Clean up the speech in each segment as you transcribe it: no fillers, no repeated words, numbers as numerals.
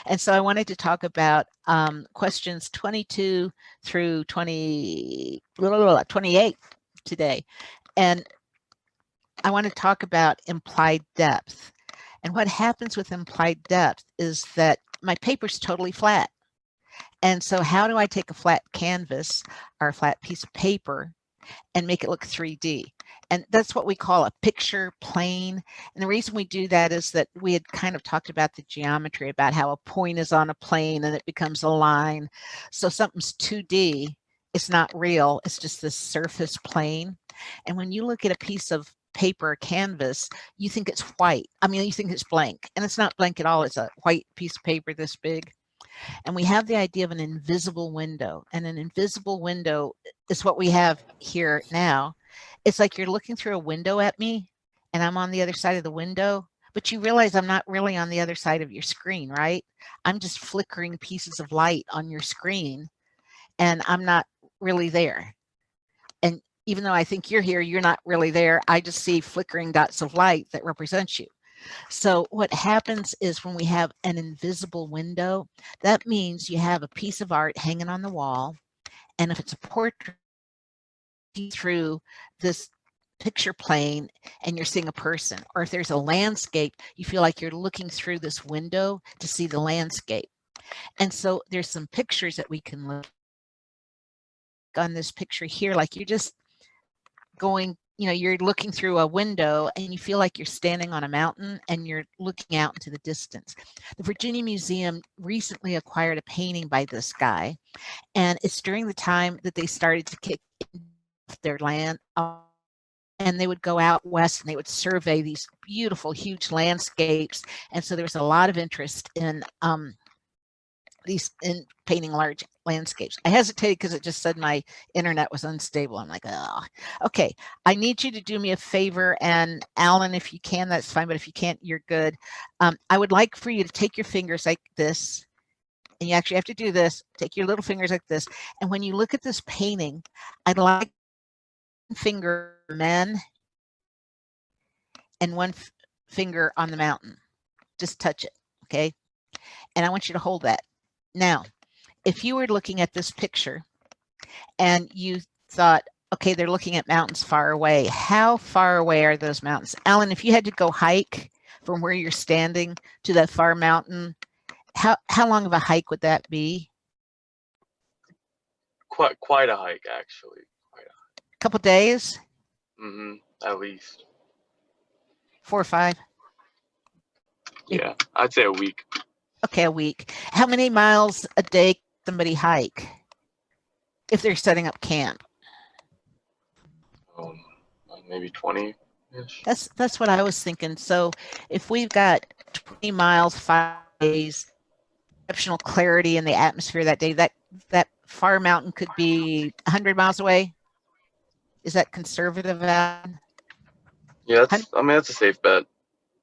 And so I wanted to talk about questions 22 through 28 today. And I want to talk about implied depth. And what happens with implied depth is that my paper's totally flat. And so how do I take a flat canvas or a flat piece of paper and make it look 3D? And that's what we call a picture plane. And the reason we do that is that we had kind of talked about the geometry, about how a point is on a plane and it becomes a line. So something's 2D, it's not real, it's just this surface plane. And when you look at a piece of paper or canvas, you think it's white. I mean, you think it's blank, and it's not blank at all. It's a white piece of paper this big. And we have the idea of an invisible window, and an invisible window is what we have here now. It's like you're looking through a window at me and I'm on the other side of the window, but you realize I'm not really on the other side of your screen, right? I'm just flickering pieces of light on your screen and I'm not really there. And even though I think you're here, you're not really there. I just see flickering dots of light that represent you. So what happens is when we have an invisible window, that means you have a piece of art hanging on the wall. And if it's a portrait, through this picture plane and you're seeing a person, or if there's a landscape, you feel like you're looking through this window to see the landscape. And so there's some pictures that we can look on this picture here, like you're just going, you know, you're looking through a window and you feel like you're standing on a mountain and you're looking out into the distance. The Virginia Museum recently acquired a painting by this guy, and it's during the time that they started to kick their land, and they would go out west and they would survey these beautiful, huge landscapes. And so there was a lot of interest in painting large landscapes. I hesitated because it just said my internet was unstable. I'm like, oh, okay. I need you to do me a favor, and Alan, if you can, that's fine. But if you can't, you're good. I would like for you to take your fingers like this, and you actually have to do this. Take your little fingers like this, and when you look at this painting, I'd like finger men and one finger on the mountain. Just touch it, okay? And I want you to hold that. Now, if you were looking at this picture and you thought, okay, they're looking at mountains far away. How far away are those mountains? Alan, if you had to go hike from where you're standing to that far mountain, how long of a hike would that be? Quite a hike, actually. A couple days? At least 4 or 5? Yeah, I'd say a week. Okay, a week. How many miles a day can somebody hike if they're setting up camp? Maybe 20-ish. That's what I was thinking. So if we've got 20 miles, 5 days, exceptional clarity in the atmosphere that day, that far mountain could be 100 miles away. Is that conservative? Yeah, that's a safe bet.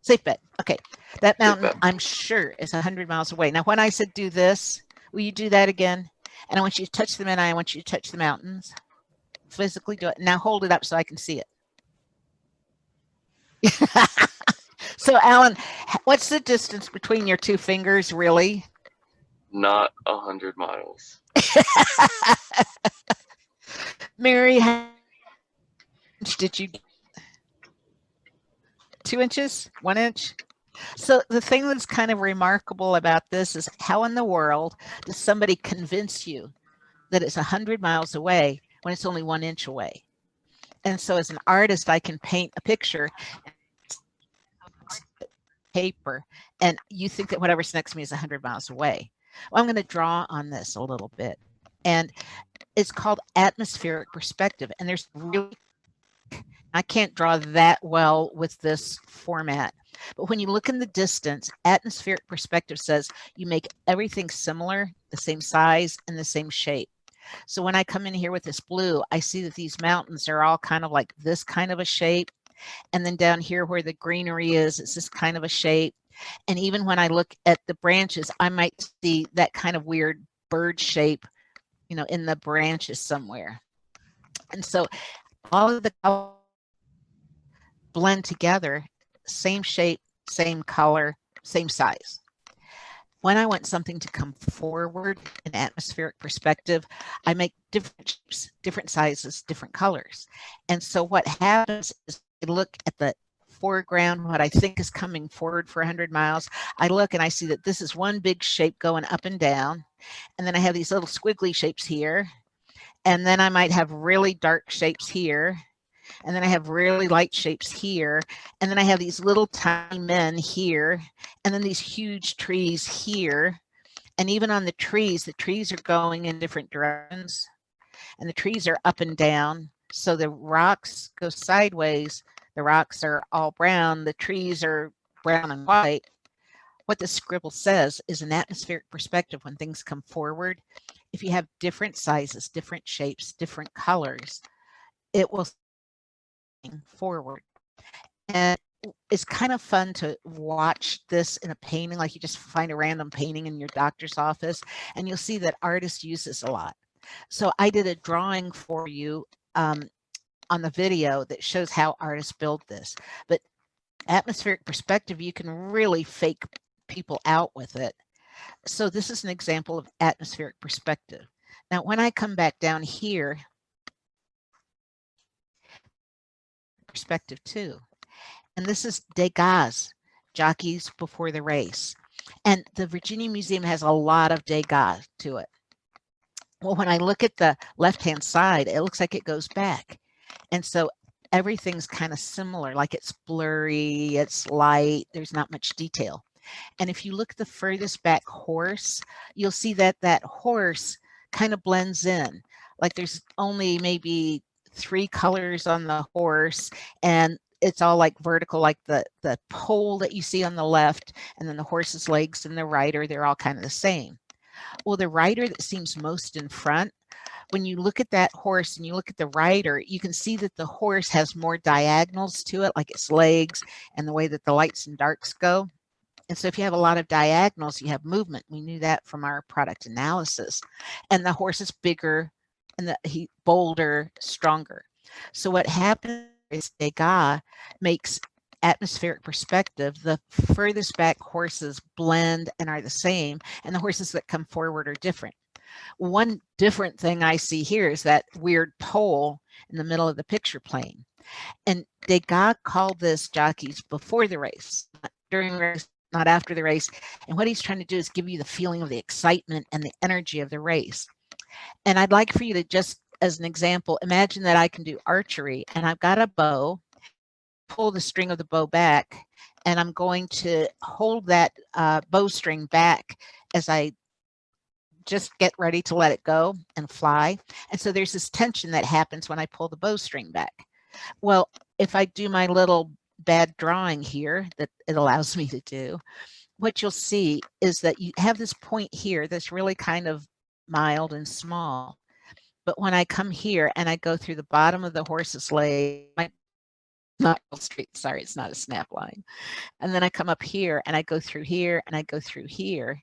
Safe bet. Okay. That mountain, I'm sure, is 100 miles away. Now, when I said do this, will you do that again? And I want you to touch them, and I want you to touch the mountains. Physically do it. Now hold it up so I can see it. So, Alan, what's the distance between your two fingers, really? Not 100 miles. Mary, how much did you get? 2 inches? 1 inch? So the thing that's kind of remarkable about this is how in the world does somebody convince you that it's 100 miles away when it's only 1 inch away? And so as an artist, I can paint a picture paper and you think that whatever's next to me is 100 miles away. Well, I'm going to draw on this a little bit, and it's called atmospheric perspective. And there's really, I can't draw that well with this format, but when you look in the distance, atmospheric perspective says you make everything similar, the same size and the same shape. So when I come in here with this blue, I see that these mountains are all kind of like this kind of a shape. And then down here where the greenery is, it's this kind of a shape. And even when I look at the branches, I might see that kind of weird bird shape, you know, in the branches somewhere. And so all of the colors blend together, same shape, same color, same size. When I want something to come forward in atmospheric perspective, I make different shapes, different sizes, different colors. And so what happens is I look at the foreground, what I think is coming forward for 100 miles. I look and I see that this is one big shape going up and down. And then I have these little squiggly shapes here. And then I might have really dark shapes here. And then I have really light shapes here. And then I have these little tiny men here. And then these huge trees here. And even on the trees are going in different directions. And the trees are up and down. So the rocks go sideways. The rocks are all brown. The trees are brown and white. What the scribble says is an atmospheric perspective when things come forward. If you have different sizes, different shapes, different colors, it will forward. And it's kind of fun to watch this in a painting, like you just find a random painting in your doctor's office, and you'll see that artists use this a lot. So I did a drawing for you on the video that shows how artists build this. But atmospheric perspective, you can really fake people out with it. So this is an example of atmospheric perspective. Now, when I come back down here, perspective 2. And this is Degas, Jockeys Before the Race. And the Virginia Museum has a lot of Degas to it. Well, when I look at the left-hand side, it looks like it goes back. And so everything's kind of similar, like it's blurry, it's light, there's not much detail. And if you look at the furthest back horse, you'll see that that horse kind of blends in. Like there's only maybe 3 colors on the horse, and it's all like vertical, like the pole that you see on the left, and then the horse's legs and the rider, they're all kind of the same. Well, the rider that seems most in front, when you look at that horse and you look at the rider, you can see that the horse has more diagonals to it, like its legs and the way that the lights and darks go. And so if you have a lot of diagonals, you have movement. We knew that from our product analysis. And the horse is bigger and he bolder, stronger. So what happens is Degas makes atmospheric perspective. The furthest back horses blend and are the same, and the horses that come forward are different. One different thing I see here is that weird pole in the middle of the picture plane. And Degas called this jockeys before the race, not during the race, not after the race. And what he's trying to do is give you the feeling of the excitement and the energy of the race. And I'd like for you to just, as an example, imagine that I can do archery and I've got a bow, pull the string of the bow back, and I'm going to hold that bowstring back as I just get ready to let it go and fly. And so there's this tension that happens when I pull the bowstring back. Well, if I do my little bad drawing here that it allows me to do, what you'll see is that you have this point here that's really kind of mild and small. But when I come here and I go through the bottom of the horse's leg, not straight, sorry, it's not a snap line. And then I come up here and I go through here and I go through here.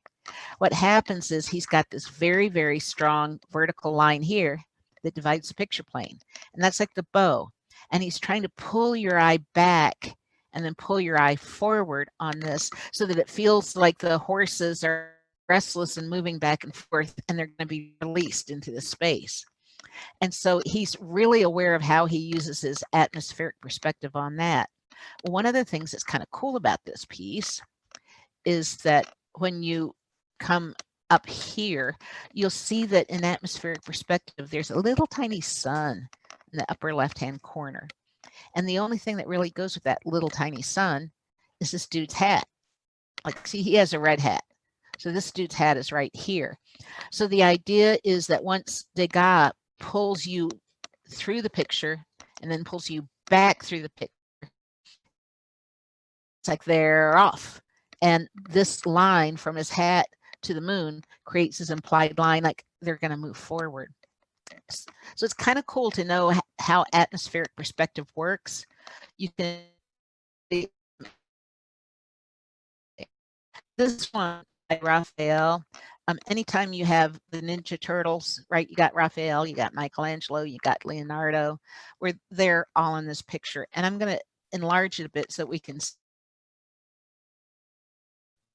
What happens is he's got this very, very strong vertical line here that divides the picture plane. And that's like the bow. And he's trying to pull your eye back and then pull your eye forward on this so that it feels like the horses are restless and moving back and forth and they're going to be released into the space. And so he's really aware of how he uses his atmospheric perspective on that. One of the things that's kind of cool about this piece is that when you come up here, you'll see that in atmospheric perspective, there's a little tiny sun in the upper left-hand corner. And the only thing that really goes with that little tiny sun is this dude's hat. Like, see, he has a red hat. So this dude's hat is right here. So the idea is that once Degas pulls you through the picture and then pulls you back through the picture, it's like they're off. And this line from his hat to the moon creates this implied line, like they're going to move forward. So it's kind of cool to know how atmospheric perspective works. You can see this one by Raphael. Anytime you have the Ninja Turtles, right? You got Raphael, you got Michelangelo, you got Leonardo, where they're all in this picture. And I'm going to enlarge it a bit so we can see.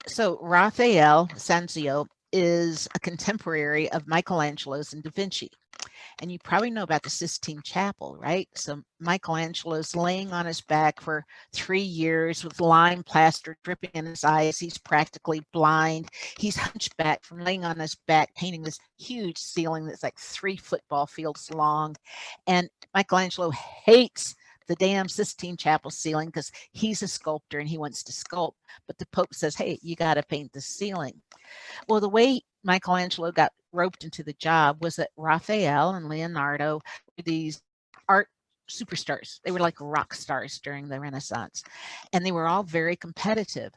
So Raphael Sanzio is a contemporary of Michelangelo's and Da Vinci. And you probably know about the Sistine Chapel, right? So Michelangelo's laying on his back for 3 years with lime plaster dripping in his eyes. He's practically blind. He's hunchback from laying on his back, painting this huge ceiling that's like 3 football fields long. And Michelangelo hates the damn Sistine Chapel ceiling because he's a sculptor and he wants to sculpt. But the Pope says, hey, you got to paint the ceiling. Well, the way Michelangelo got roped into the job was that Raphael and Leonardo were these art superstars. They were like rock stars during the Renaissance, and they were all very competitive.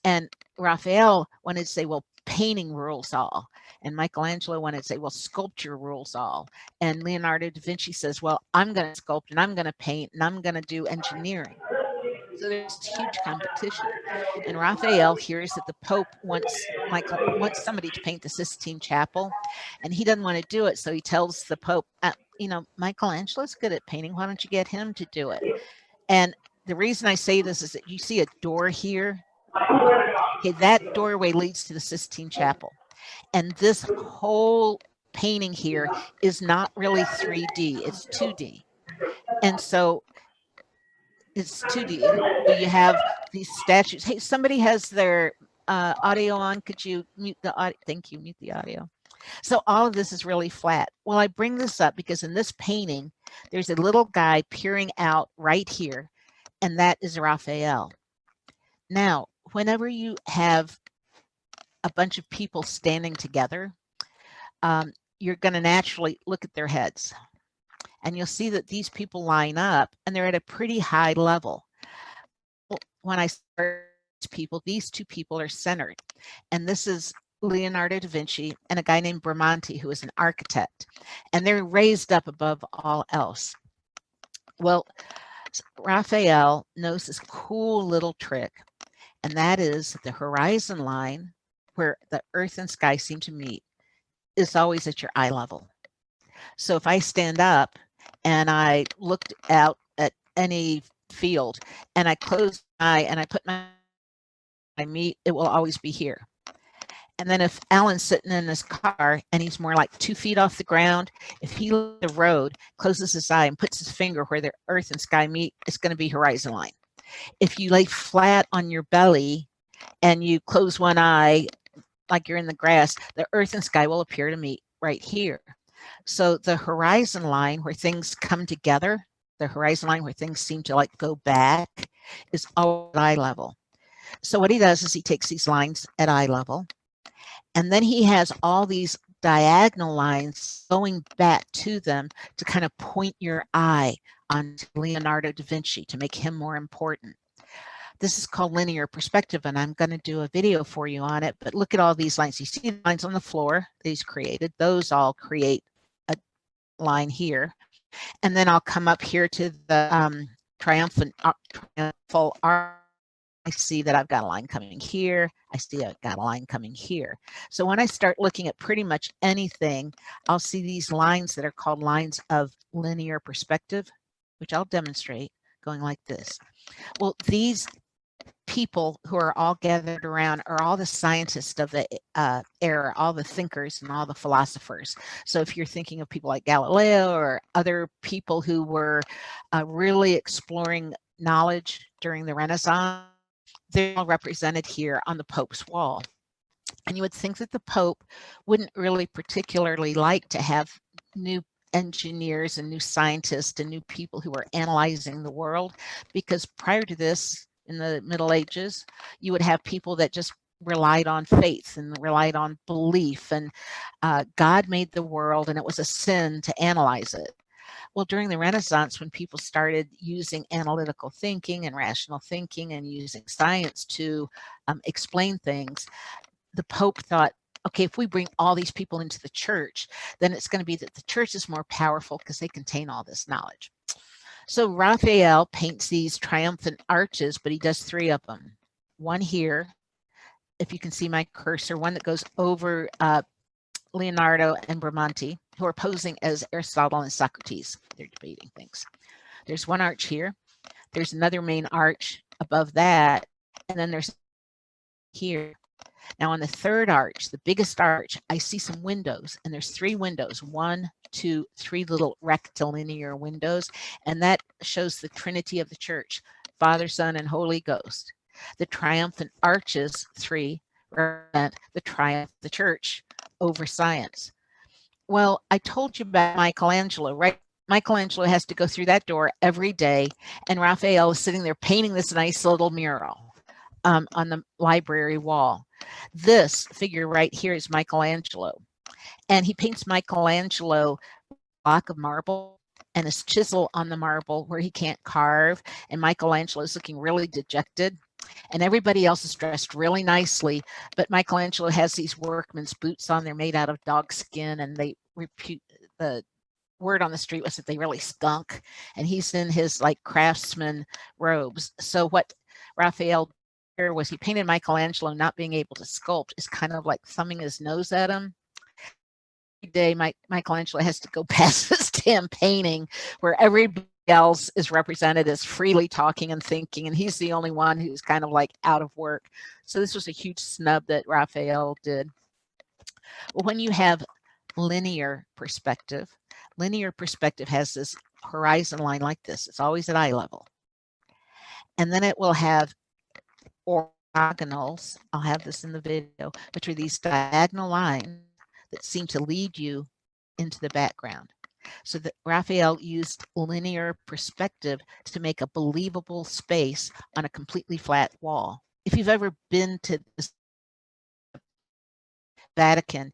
And Raphael wanted to say, well, painting rules all. And Michelangelo wanted to say, well, sculpture rules all. And Leonardo da Vinci says, well, I'm going to sculpt and I'm going to paint and I'm going to do engineering. So there's huge competition. And Raphael hears that the Pope wants somebody to paint the Sistine Chapel, and he doesn't want to do it. So he tells the Pope, Michelangelo's good at painting. Why don't you get him to do it? And the reason I say this is that you see a door here. Okay, that doorway leads to the Sistine Chapel. And this whole painting here is not really 3D, it's 2D. And so it's 2D. And so you have these statues. Hey, somebody has their audio on. Could you mute the audio? Thank you. Mute the audio. So all of this is really flat. Well, I bring this up because in this painting, there's a little guy peering out right here, and that is Raphael. Now, whenever you have a bunch of people standing together, you're going to naturally look at their heads. And you'll see that these people line up and they're at a pretty high level. When I start people, these two people are centered. And this is Leonardo da Vinci and a guy named Bramante, who is an architect. And they're raised up above all else. Well, Raphael knows this cool little trick, and that is the horizon line where the earth and sky seem to meet is always at your eye level. So if I stand up and I looked out at any field and I close my eye and I put my meat, it will always be here. And then if Alan's sitting in his car and he's more like 2 feet off the ground, if he looks at the road, closes his eye and puts his finger where the earth and sky meet, it's going to be horizon line. If you lay flat on your belly and you close one eye like you're in the grass, the earth and sky will appear to meet right here. So the horizon line where things come together, the horizon line where things seem to like go back, is all at eye level. So what he does is he takes these lines at eye level, and then he has all these diagonal lines going back to them to kind of point your eye onto Leonardo da Vinci to make him more important. This is called linear perspective, and I'm going to do a video for you on it. But look at all these lines. You see the lines on the floor that he's created. Those all create a line here. And then I'll come up here to the triumphal arch. I see that I've got a line coming here. I see I've got a line coming here. So when I start looking at pretty much anything, I'll see these lines that are called lines of linear perspective, which I'll demonstrate going like this. Well, these people who are all gathered around are all the scientists of the era, all the thinkers and all the philosophers. So if you're thinking of people like Galileo or other people who were really exploring knowledge during the Renaissance, they're all represented here on the Pope's wall. And you would think that the Pope wouldn't really particularly like to have new engineers and new scientists and new people who are analyzing the world, because prior to this, in the Middle Ages, you would have people that just relied on faith and relied on belief, and God made the world and it was a sin to analyze it. Well, during the Renaissance, when people started using analytical thinking and rational thinking and using science to explain things, the Pope thought, okay, if we bring all these people into the church, then it's going to be that the church is more powerful because they contain all this knowledge. So Raphael paints these triumphant arches, but he does 3 of them. One here, if you can see my cursor, one that goes over Leonardo and Bramante, who are posing as Aristotle and Socrates. They're debating things. There's one arch here. There's another main arch above that. And then there's here. Now on the third arch, the biggest arch, I see some windows, and there's 3 windows, 1, 2, 3 little rectilinear windows, and that shows the Trinity of the church, Father, Son, and Holy Ghost. The triumphant arches, 3, represent the triumph of the church over science. Well, I told you about Michelangelo, right? Michelangelo has to go through that door every day, and Raphael is sitting there painting this nice little mural on the library wall. This figure right here is Michelangelo, and he paints Michelangelo a block of marble and his chisel on the marble where he can't carve, and Michelangelo is looking really dejected, and everybody else is dressed really nicely, but Michelangelo has these workman's boots on. They're made out of dog skin, and they repute the word on the street was that they really stunk, and he's in his like craftsman robes. So what Raphael here was, he painted Michelangelo not being able to sculpt, is kind of like thumbing his nose at him. Every day Michelangelo has to go past this damn painting where everybody else is represented as freely talking and thinking, and he's the only one who's kind of like out of work. So this was a huge snub that Raphael did. Well, when you have linear perspective has this horizon line like this. It's always at eye level. And then it will have orthogonals. I'll have this in the video, which are these diagonal lines that seem to lead you into the background. So that Raphael used linear perspective to make a believable space on a completely flat wall. If you've ever been to the Vatican,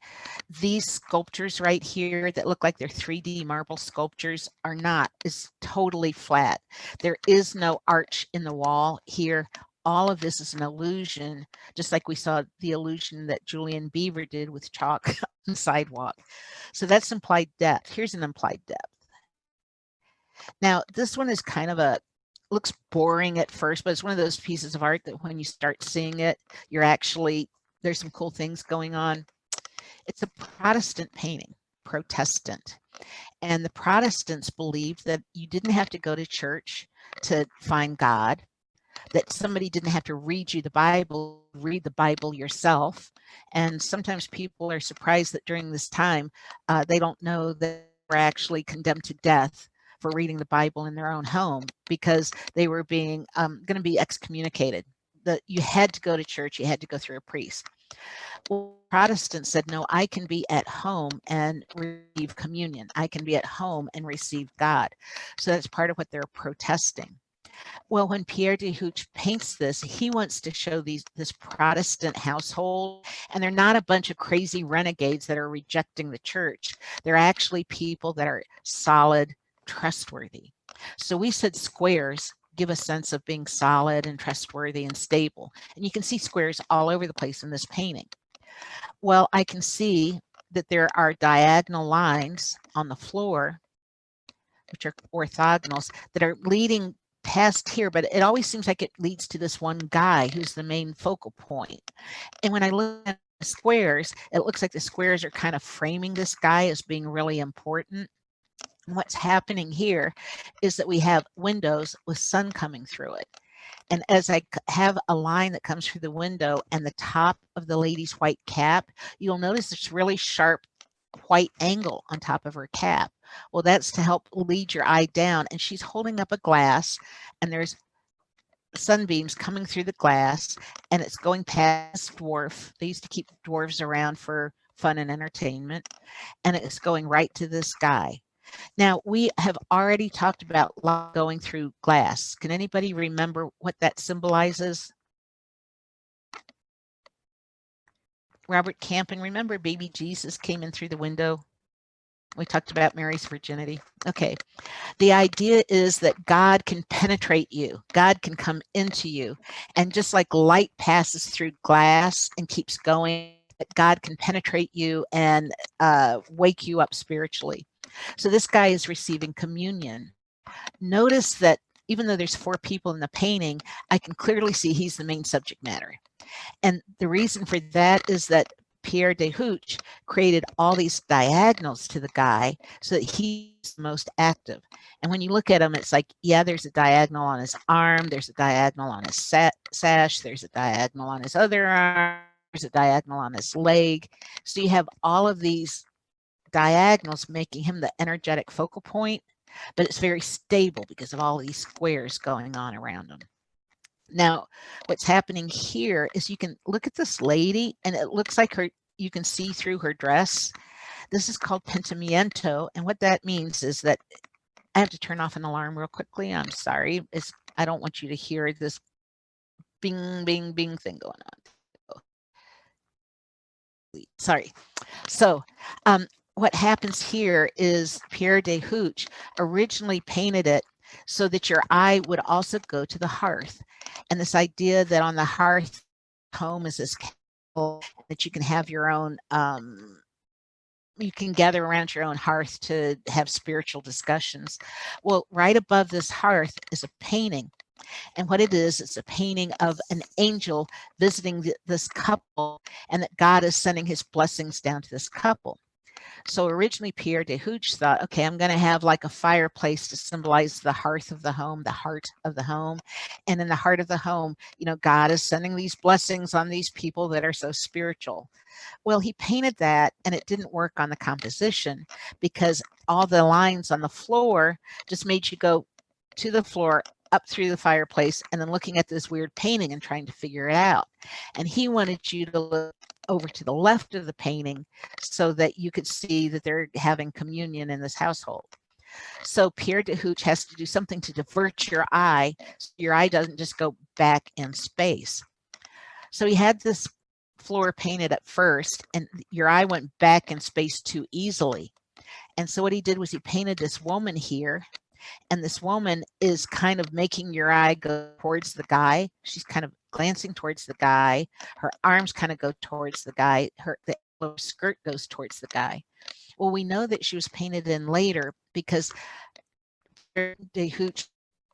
these sculptures right here that look like they're 3D marble sculptures are not. It's totally flat. There is no arch in the wall here. All of this is an illusion, just like we saw the illusion that Julian Beaver did with chalk on the sidewalk. So that's implied depth. Here's an implied depth. Now, this one is kind of looks boring at first, but it's one of those pieces of art that when you start seeing it, there's some cool things going on. It's a Protestant painting, Protestant. And the Protestants believed that you didn't have to go to church to find God, that somebody didn't have to read you the Bible, read the Bible yourself. And sometimes people are surprised that during this time, they don't know that they're actually condemned to death for reading the Bible in their own home because they were going to be excommunicated. You had to go to church, you had to go through a priest. Well, Protestants said, no, I can be at home and receive communion. I can be at home and receive God. So that's part of what they're protesting. Well, when Pierre de Hooch paints this, he wants to show this Protestant household, and they're not a bunch of crazy renegades that are rejecting the church. They're actually people that are solid, trustworthy. So we said squares give a sense of being solid and trustworthy and stable. And you can see squares all over the place in this painting. Well, I can see that there are diagonal lines on the floor, which are orthogonals, that are leading past here, but it always seems like it leads to this one guy who's the main focal point. And when I look at the squares, it looks like the squares are kind of framing this guy as being really important. And what's happening here is that we have windows with sun coming through it. And as I have a line that comes through the window and the top of the lady's white cap, you'll notice this really sharp white angle on top of her cap. Well, that's to help lead your eye down. And she's holding up a glass, and there's sunbeams coming through the glass, and it's going past dwarf. They used to keep dwarves around for fun and entertainment, and it's going right to this guy. Now, we have already talked about light going through glass. Can anybody remember what that symbolizes? Robert Campen, remember baby Jesus came in through the window? We talked about Mary's virginity. Okay. The idea is that God can penetrate you. God can come into you. And just like light passes through glass and keeps going, God can penetrate you and wake you up spiritually. So this guy is receiving communion. Notice that even though there's 4 people in the painting, I can clearly see he's the main subject matter. And the reason for that is that Pierre de Hooch created all these diagonals to the guy so that he's the most active. And when you look at him, it's like, yeah, there's a diagonal on his arm, there's a diagonal on his sash, there's a diagonal on his other arm, there's a diagonal on his leg. So you have all of these diagonals making him the energetic focal point, but it's very stable because of all these squares going on around him. Now, what's happening here is you can look at this lady and it looks like you can see through her dress. This is called pentamiento. And what that means is that I have to turn off an alarm real quickly. I'm sorry. I don't want you to hear this bing, bing, bing thing going on. Sorry. So what happens here is Pierre de Hooch originally painted it so that your eye would also go to the hearth. And this idea that on the hearth, home is this castle, that you can have your own, you can gather around your own hearth to have spiritual discussions. Well, right above this hearth is a painting. And what it is, it's a painting of an angel visiting this couple, and that God is sending his blessings down to this couple. So originally Pierre de Hooch thought, okay, I'm going to have like a fireplace to symbolize the hearth of the home, the heart of the home. And in the heart of the home, you know, God is sending these blessings on these people that are so spiritual. Well, he painted that and it didn't work on the composition because all the lines on the floor just made you go to the floor, up through the fireplace, and then looking at this weird painting and trying to figure it out. And he wanted you to look over to the left of the painting so that you could see that they're having communion in this household. So Pierre de Hooch has to do something to divert your eye so your eye doesn't just go back in space. So he had this floor painted at first and your eye went back in space too easily. And so what he did was he painted this woman here, and this woman is kind of making your eye go towards the guy. She's kind of glancing towards the guy. Her arms kind of go towards the guy. The skirt goes towards the guy. Well, we know that she was painted in later because de Hooch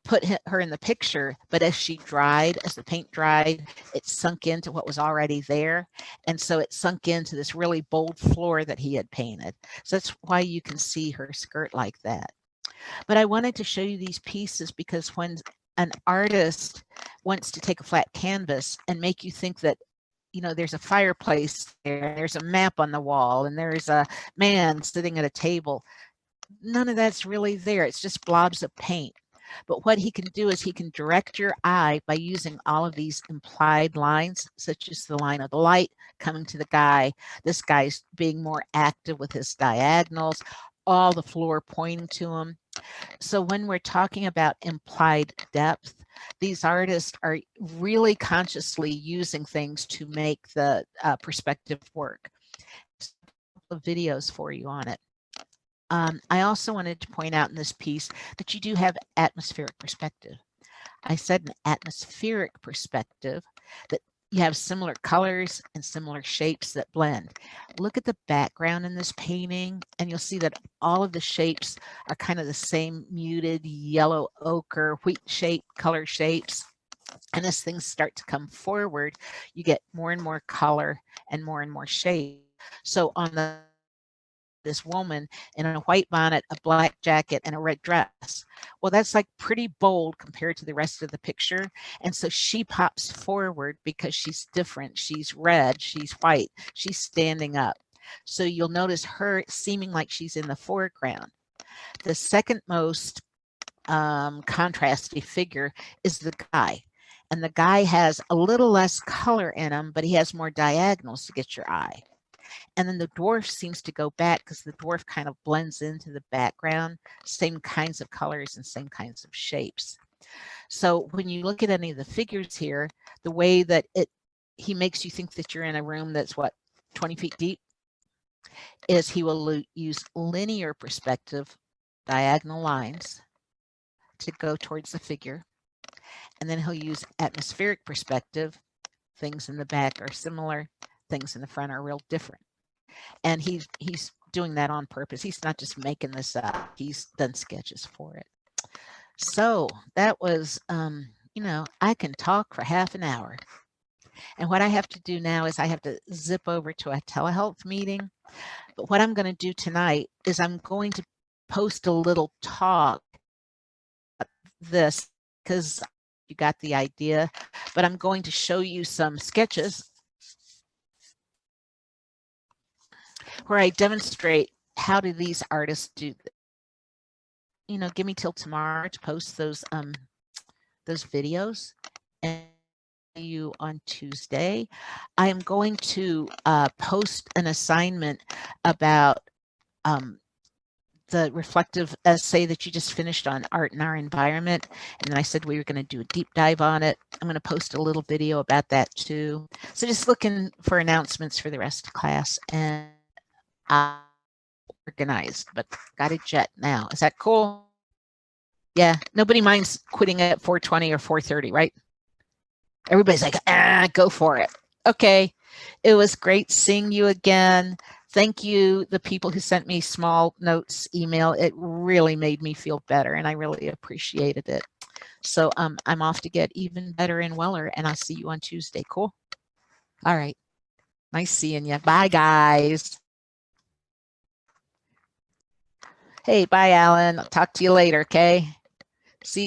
put her in the picture, but as she dried, as the paint dried, it sunk into what was already there. And so it sunk into this really bold floor that he had painted. So that's why you can see her skirt like that. But I wanted to show you these pieces because when an artist wants to take a flat canvas and make you think that, you know, there's a fireplace there, there's a map on the wall, and there's a man sitting at a table, none of that's really there. It's just blobs of paint. But what he can do is he can direct your eye by using all of these implied lines, such as the line of the light coming to the guy, this guy's being more active with his diagonals, all the floor pointing to him. So when we're talking about implied depth, these artists are really consciously using things to make the perspective work. So a couple of videos for you on it. I also wanted to point out in this piece that you do have atmospheric perspective. I said an atmospheric perspective, that you have similar colors and similar shapes that blend. Look at the background in this painting and you'll see that all of the shapes are kind of the same muted yellow ochre wheat shape color shapes. And as things start to come forward, you get more and more color and more shape. So on this woman in a white bonnet, a black jacket, and a red dress. Well, that's like pretty bold compared to the rest of the picture. And so she pops forward because she's different. She's red, she's white, she's standing up. So you'll notice her seeming like she's in the foreground. The second most contrasty figure is the guy. And the guy has a little less color in him, but he has more diagonals to get your eye. And then the dwarf seems to go back because the dwarf kind of blends into the background, same kinds of colors and same kinds of shapes. So when you look at any of the figures here, the way that he makes you think that you're in a room that's what, 20 feet deep, is he will use linear perspective, diagonal lines to go towards the figure. And then he'll use atmospheric perspective. Things in the back are similar, things in the front are real different. And he's doing that on purpose. He's not just making this up. He's done sketches for it. So that was, you know, I can talk for half an hour. And what I have to do now is I have to zip over to a telehealth meeting. But what I'm going to do tonight is I'm going to post a little talk about this because you got the idea, but I'm going to show you some sketches where I demonstrate how do these artists do this. You know, give me till tomorrow to post those videos, and you on Tuesday. I am going to post an assignment about the reflective essay that you just finished on art in our environment. And then I said we were going to do a deep dive on it. I'm going to post a little video about that too. So just looking for announcements for the rest of class, and organized, but got a jet now. Is that cool? Yeah, nobody minds quitting at 4:20 or 4:30, right? Everybody's like, go for it. Okay, it was great seeing you again. Thank you, the people who sent me small notes, email. It really made me feel better, and I really appreciated it. So I'm off to get even better and weller, and I'll see you on Tuesday. Cool? All right. Nice seeing you. Bye, guys. Hey, bye, Alan. I'll talk to you later, okay?